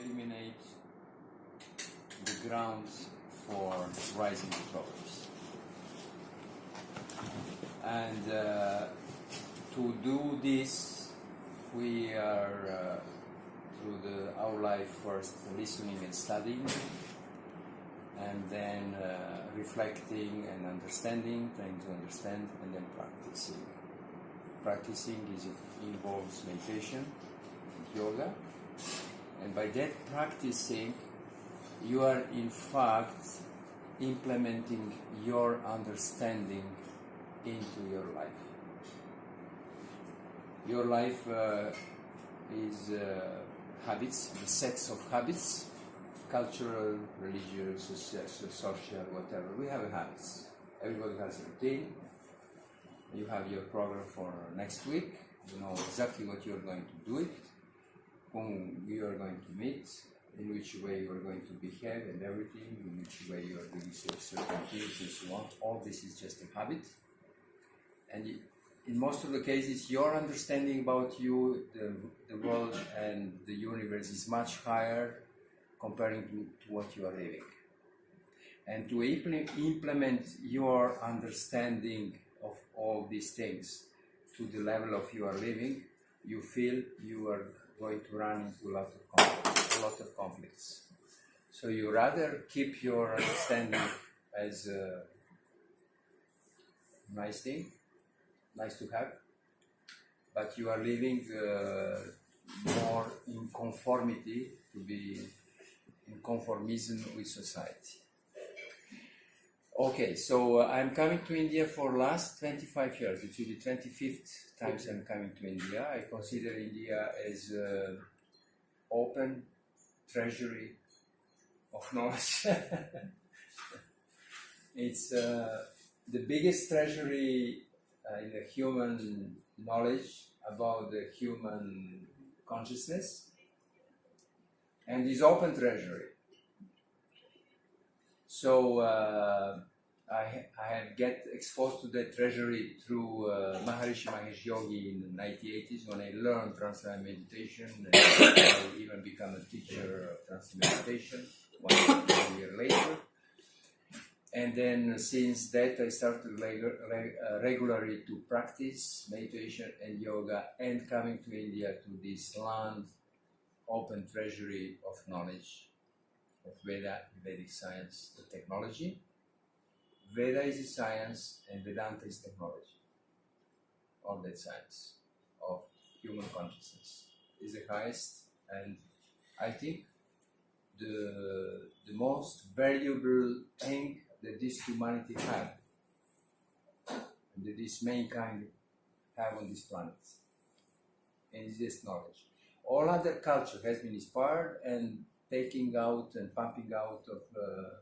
eliminate the grounds for rising the problems. And to do this, we are through our life first listening and studying, and then reflecting and understanding, trying to understand, and then practicing. Practicing involves meditation, yoga, and by that practicing, you are in fact implementing your understanding into your life. Your life is habits, the sets of habits, cultural, religious, social, whatever. We have habits. Everybody has a routine. You have your program for next week. You know exactly what you're going to do it, whom you are going to meet, in which way you are going to behave and everything, in which way you are doing certain things and so on. All this is just a habit. And in most of the cases, your understanding about you, the world and the universe is much higher comparing to what you are living. And to implement your understanding of all these things to the level of you are living, you feel you are going to run into a lot of conflicts. So you rather keep your understanding as a nice thing, nice to have, but you are living more in conformity, to be in conformism with society. Okay, so I'm coming to India for last 25 years. It will be 25th times I'm coming to India. I consider India as an open treasury of knowledge. It's the biggest treasury in the human knowledge about the human consciousness, and is open treasury. So I get exposed to that treasury through Maharishi Mahesh Yogi in the 1980s when I learned Transcendental Meditation, and I even become a teacher of Transcendental Meditation 1 year later. And then since that I started regularly to practice meditation and yoga, and coming to India to this land, open treasury of knowledge of Veda, Vedic science, the technology. Veda is a science and Vedanta is technology. All that science of human consciousness is the highest, and I think the most valuable thing that this humanity have, and that this mankind have on this planet, and is this knowledge. All other culture has been inspired and taking out and pumping out of the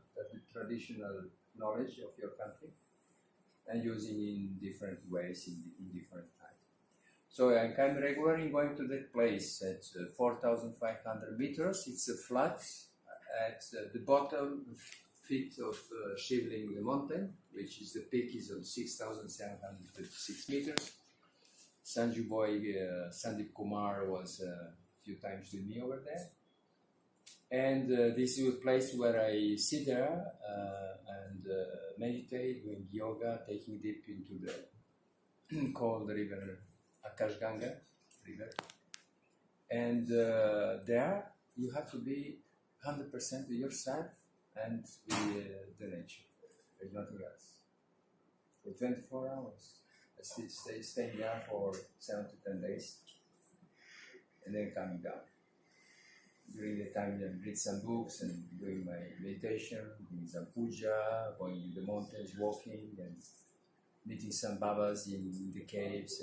traditional knowledge of your country and using in different ways in different times. So I'm kind of regularly going to that place at 4,500 meters. It's a flat at the bottom feet of Shivling, the mountain, which is the peak is on 6,736 meters. Sanju boy, Sandeep Kumar was a few times with me over there. And this is a place where I sit there and meditate, doing yoga, taking deep into the cold river, Akashganga river. And there you have to be 100% with yourself and with the nature. There's nothing else. For 24 hours. I staying there for 7 to 10 days and then coming down. During the time I read some books and doing my meditation, doing some puja, going in the mountains, walking and meeting some babas in the caves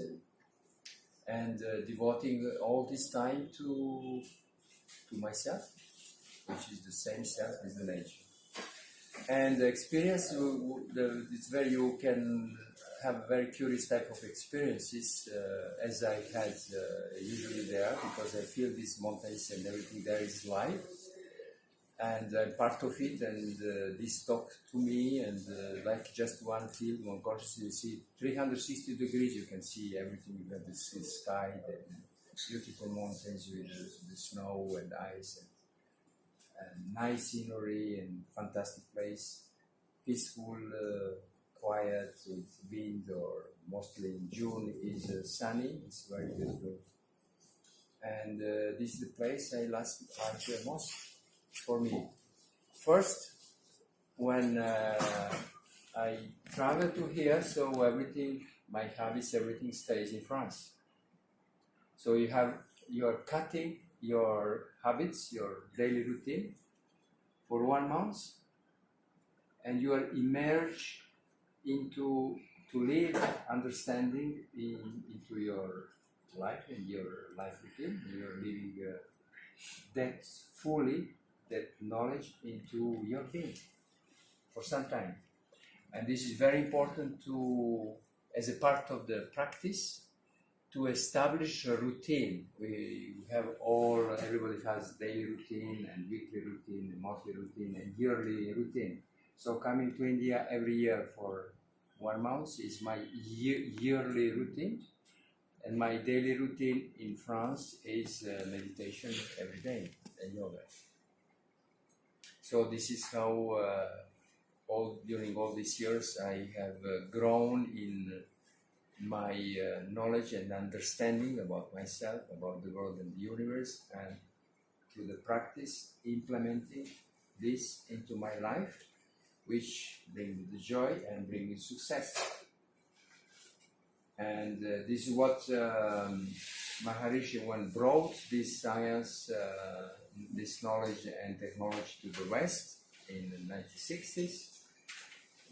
and devoting all this time to myself, which is the same self as the nature. And the experience, it's where you can have a very curious type of experiences as I had usually there, because I feel these mountains and everything there is life, and I'm part of it, and this talk to me, and like just one field, one consciousness, you see 360 degrees, you can see everything. You have the sky, the beautiful mountains with the snow and ice, nice scenery and fantastic place, peaceful, quiet, with wind, or mostly in June is sunny. It's very beautiful. And this is the place I like the most for me. First, when I travel to here, so everything, my habits, everything stays in France. So you are cutting your habits, your daily routine for 1 month, and you are immersed into to live understanding into your life and your life routine. You're living that fully, that knowledge into your being for some time. And this is very important to, as a part of the practice, to establish a routine. We have everybody has daily routine and weekly routine and monthly routine and yearly routine. So coming to India every year for 1 month is my yearly routine. And my daily routine in France is meditation every day and yoga. So this is how during all these years I have grown in my knowledge and understanding about myself, about the world and the universe, and through the practice implementing this into my life, which brings me the joy and brings me success. And this is what Maharishi when brought this science, this knowledge and technology to the West in the 1960s.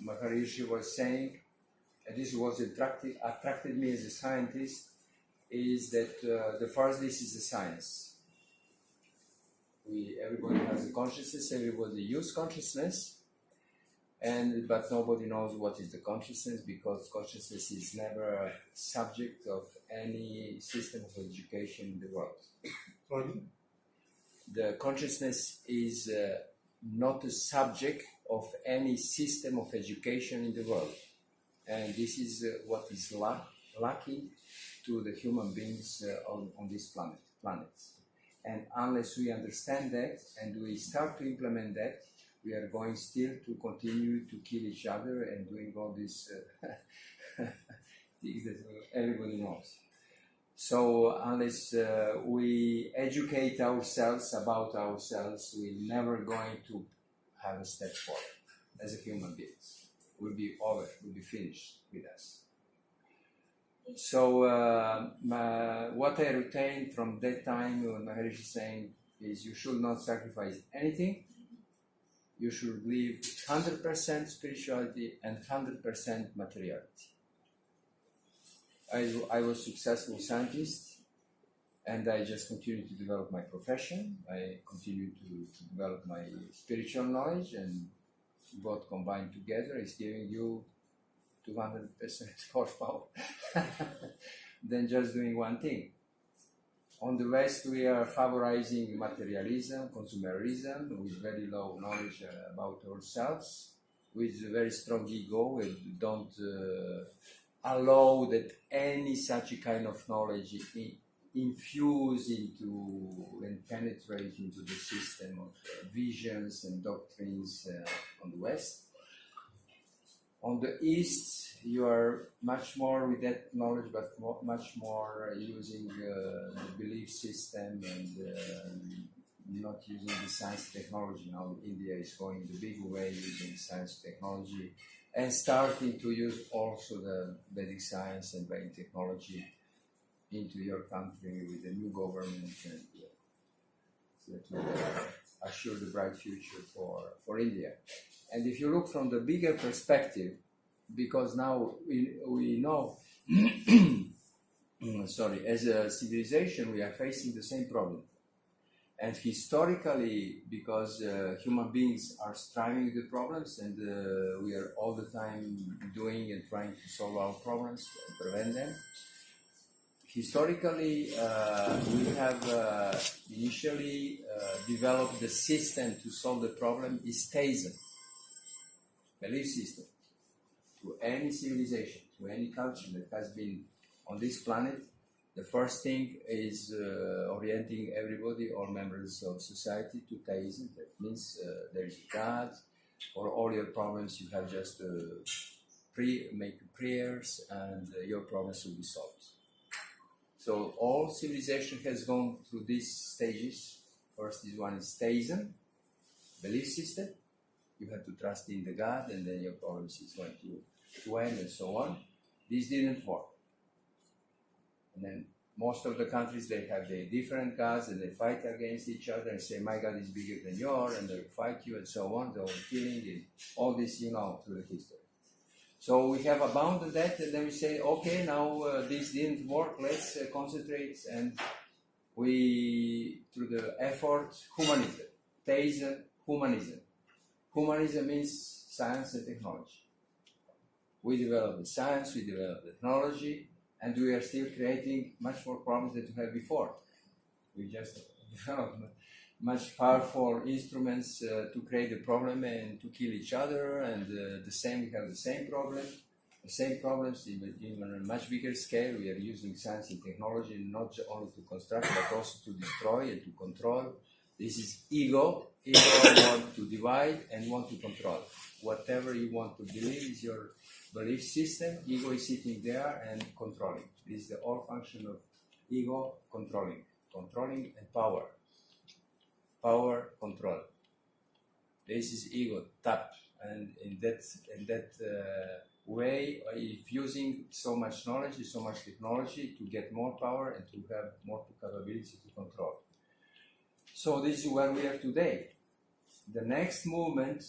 Maharishi was saying, and this was attracted me as a scientist, is that the first, this is the science. Everybody has a consciousness, everybody uses consciousness, but nobody knows what is the consciousness, because consciousness is never a subject of any system of education in the world. Pardon? The consciousness is not a subject of any system of education in the world. And this is what is lacking to the human beings on this planet. And unless we understand that and we start to implement that, we are going still to continue to kill each other and doing all these things that everybody knows. So unless we educate ourselves about ourselves, we're never going to have a step forward as a human beings. Will be over, will be finished with us. So what I retained from that time when Maharishi is saying is you should not sacrifice anything. You should live 100% spirituality and 100% materiality. I was a successful scientist, and I just continued to develop my profession. I continued to develop my spiritual knowledge, and both combined together is giving you 200% horsepower than just doing one thing. On the West, we are favorizing materialism, consumerism, with very low knowledge about ourselves, with a very strong ego, and don't allow that any such a kind of knowledge infuse into and penetrate into the system of visions and doctrines on the West. On the East, you are much more with that knowledge, but much more using the belief system and not using the science technology. Now India is going the big way using science technology and starting to use also the Vedic science and Vedic technology into your country with the new government, and so that will assure the bright future for India. And if you look from the bigger perspective, because now we know, as a civilization, we are facing the same problem. And historically, because human beings are striving with the problems, and we are all the time doing and trying to solve our problems and prevent them. Historically, we have initially developed the system to solve the problem is theism, belief system. To any civilization, to any culture that has been on this planet, The first thing is orienting everybody, all members of society, to theism. That means there is God. For all your problems, you have just make prayers, and your problems will be solved. So all civilization has gone through these stages. First is one is theism, belief system. You have to trust in the God, and then your problems is going to end, and so on. This didn't work. And then most of the countries, they have their different gods, and they fight against each other and say, my God is bigger than yours, and they fight you, and so on. They're killing, and all this, through the history. So we have abandoned that, and then we say, okay, now this didn't work, let's concentrate, and we, through the effort, humanism, theism, humanism. Humanism means science and technology. We develop the science, we develop the technology, and we are still creating much more problems than we had before. We just developed much powerful instruments to create the problem and to kill each other, and we have the same problem. The same problems, even on a much bigger scale. We are using science and technology not only to construct, but also to destroy and to control. This is ego. Ego wants to divide and want to control. Whatever you want to believe is your belief system. Ego is sitting there and controlling. This is the whole function of ego, controlling and power. Power, control. This is ego, tap, and in that way, if using so much knowledge, so much technology to get more power and to have more capability to control. So this is where we are today. The next movement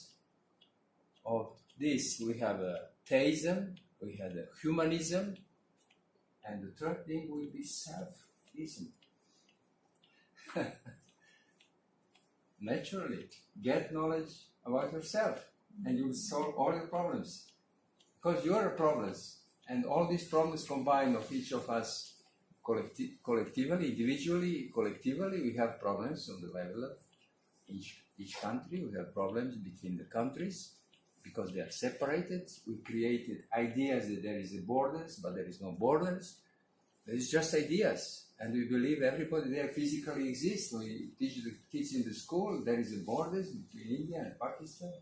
of this, we have a theism, we have a humanism, and the third thing will be self-ism. Naturally, get knowledge about yourself, and you will solve all your problems. Because you are problems, and all these problems combined of each of us collectively, individually, collectively, we have problems on the level of each country. We have problems between the countries because they are separated. We created ideas that there is a borders, but there is no borders. There is just ideas, and we believe everybody there physically exists. We teach the kids in the school, there is a borders between India and Pakistan,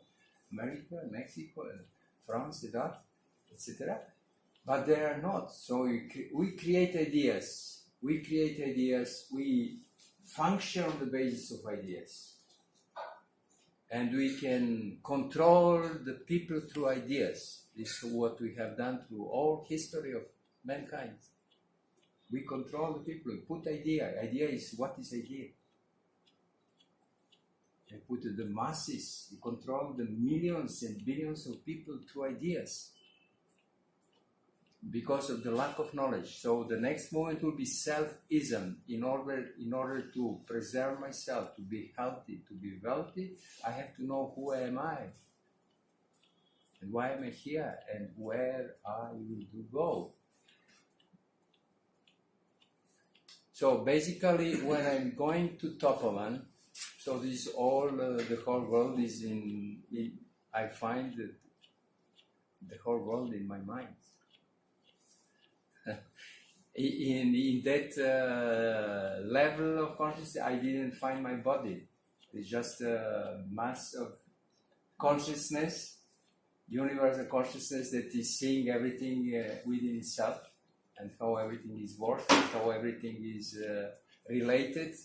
America, Mexico, and France, etc. But they are not. So we create ideas. We function on the basis of ideas. And we can control the people through ideas. This is what we have done through all history of mankind. We control the people. We put idea. Idea is, what is idea? We put the masses. We control the millions and billions of people through ideas. Because of the lack of knowledge. So the next moment will be self-ism. In order to preserve myself, to be healthy, to be wealthy, I have to know who am I, and why am I here, and where I will go. So basically, when I'm going to Tapovan, so this is all, the whole world is I find that the whole world in my mind. In that level of consciousness, I didn't find my body. It's just a mass of consciousness, universal consciousness that is seeing everything within itself, and how everything is worked, and how everything is related.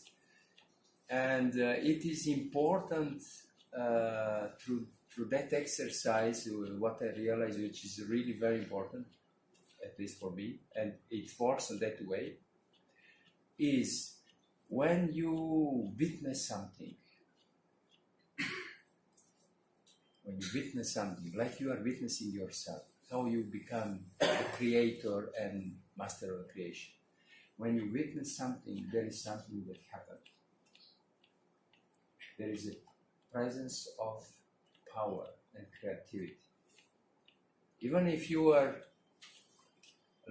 And it is important through that exercise, what I realized, which is really very important, at least for me, and it works in that way, is when you witness something, like you are witnessing yourself, how you become the creator and master of creation. When you witness something, there is something that happened. There is a presence of power and creativity. Even if you are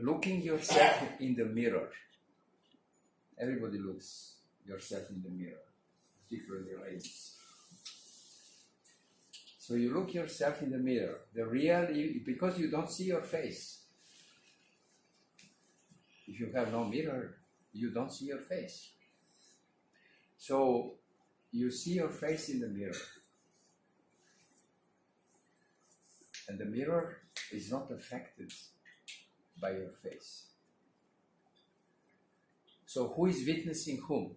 looking yourself in the mirror, everybody looks yourself in the mirror, particularly ladies. So you look yourself in the mirror, because you don't see your face. If you have no mirror, you don't see your face. So you see your face in the mirror. And the mirror is not affected by your face. So who is witnessing whom?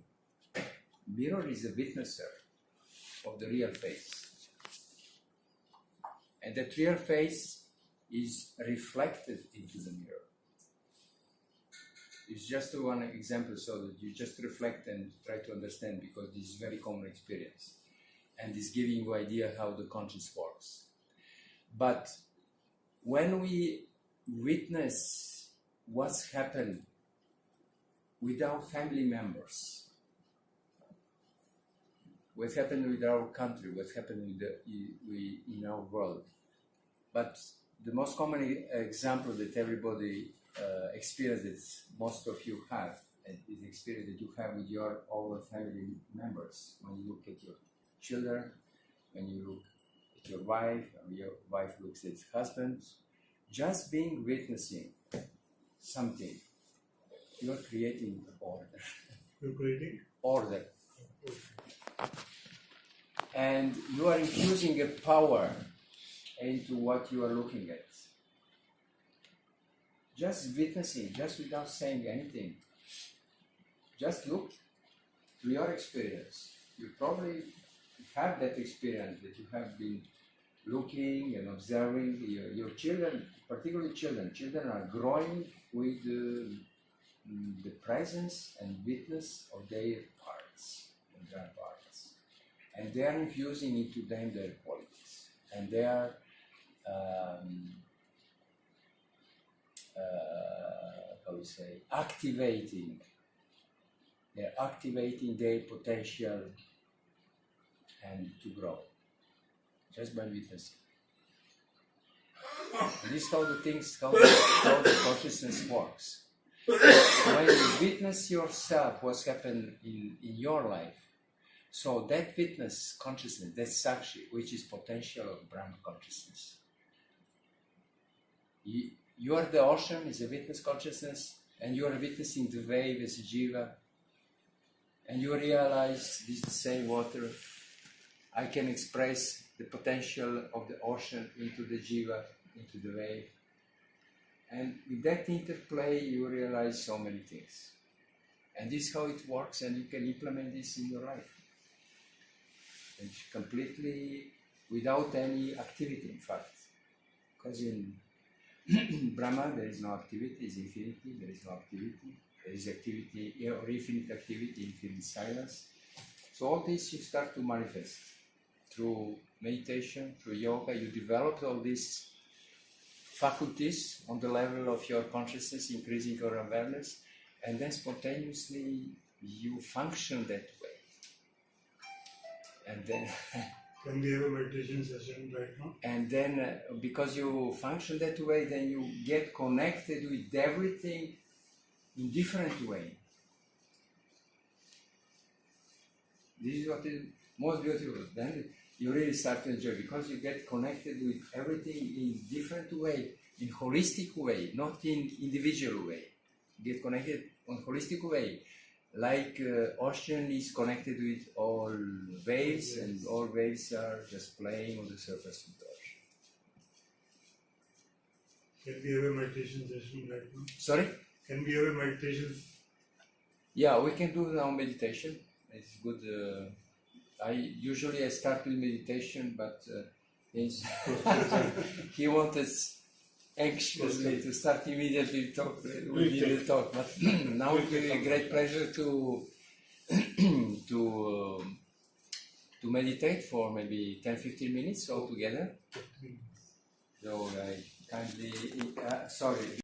Mirror is a witnesser of the real face. And that real face is reflected into the mirror. It's just one example so that you just reflect and try to understand, because this is very common experience. And it's giving you idea how the conscience works. But when we witness what's happened with our family members, what happened with our country, what happened in our world. But the most common example that everybody experiences, most of you have, and is the experience that you have with your own family members. When you look at your children, when you look at your wife, or your wife looks at husband, just being witnessing something, you are creating order. You're creating? Order. And you are infusing a power into what you are looking at. Just witnessing, just without saying anything. Just look to your experience. You probably have that experience that you have been looking and observing your children, particularly children. Children are growing with the presence and witness of their parents and grandparents. And they are infusing into them their qualities. And they are activating. They're activating their potential and to grow, just by witnessing. This is how the consciousness works. When you witness yourself, what's happened in your life, so that witness consciousness, that sakshi, which is potential of Brahma consciousness. You are the ocean, is a witness consciousness, and you are witnessing the wave as a jiva, and you realize this is the same water. I can express the potential of the ocean into the jiva, into the wave. And with that interplay, you realize so many things. And this is how it works, and you can implement this in your life. And completely without any activity, in fact. Because in Brahma, there is no activity, is infinity, there is no activity. There is activity, or infinite activity, infinite silence. So all this you start to manifest through meditation, through yoga. You develop all these faculties on the level of your consciousness, increasing your awareness, and then spontaneously you function that way. And then can we have a meditation session right now? And then because you function that way, then you get connected with everything in different way. This is what is most beautiful. Then you really start to enjoy, because you get connected with everything in different way, in holistic way, not in individual way. You get connected on holistic way, like ocean is connected with all waves, and all waves are just playing on the surface of the ocean. Can we have a meditation session right now? Sorry? Can we have a meditation? Yeah, we can do now meditation. It's good. I start with meditation, but he wanted anxiously to start immediately talk. We didn't talk, but now it will be a great pleasure to meditate for maybe 10-15 minutes all together. So I kindly sorry.